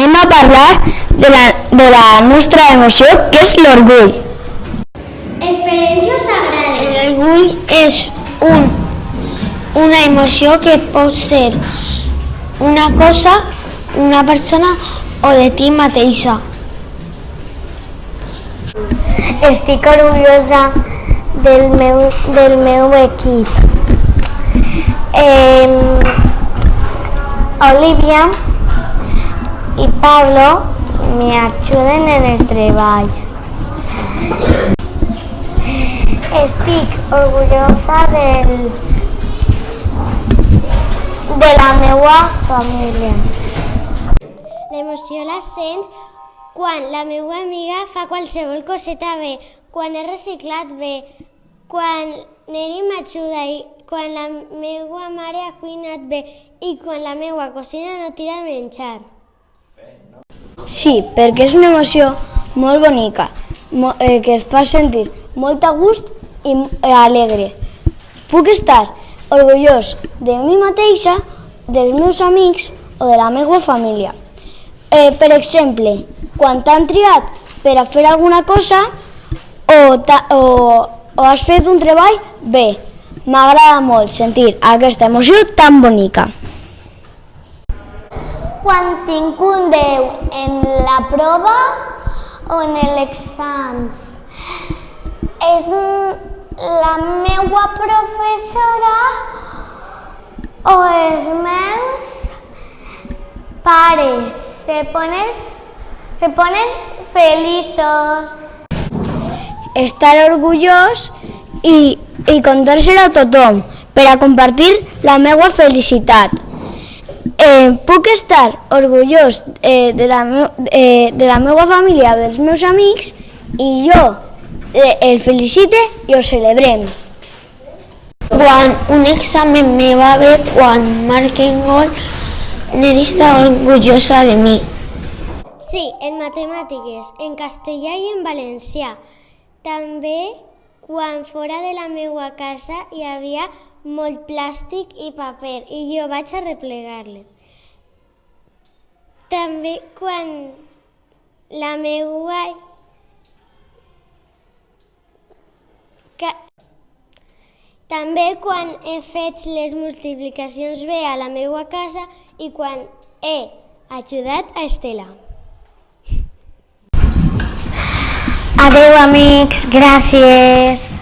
anem a parlar de la nostra emoció, que és l'orgull. Esperem que us agradi. L'orgull és una emoció que pot ser una cosa, una persona o de ti mateixa. Estic orgullosa del meu equip. Olivia i Pablo me ayuden en el treball. Estic orgullosa de la meva família. L'emoció la sents quan la meva amiga fa qualsevol coseta bé, quan he reciclat bé, quan Neri m'ajuda i quan la meva mare ha cuinat bé i quan la meva cosina no tira el menjar. Sí, perquè és una emoció molt bonica, que es fa sentir molt a gust i alegre. Puc estar orgullós de mi mateixa, dels meus amics o de la meva família. Per exemple, quan t'han triat per a fer alguna cosa o has fet un treball bé. M'agrada molt sentir aquesta emoció tan bonica. Quan tinc un 10 en la prova o en l'examen, és la meva professora o els meus pares se ponen feliços. Estar orgullós i contar-se-ho a tothom per a compartir la meva felicitat. Puc estar orgullós de la meva família, dels meus amics, i jo el felicite i ho celebrem. Quan un examen me va bé, quan marquen gol, Neri està orgullosa de mi. Sí, en matemàtiques, en castellà i en valencià. També quan fora de la meva casa hi havia molt plàstic i paper i jo vaig a replegar-le. També quan la meva També quan he fet les multiplicacions bé a la meva casa i quan he ajudat a Estela. Adeu, amics, gràcies.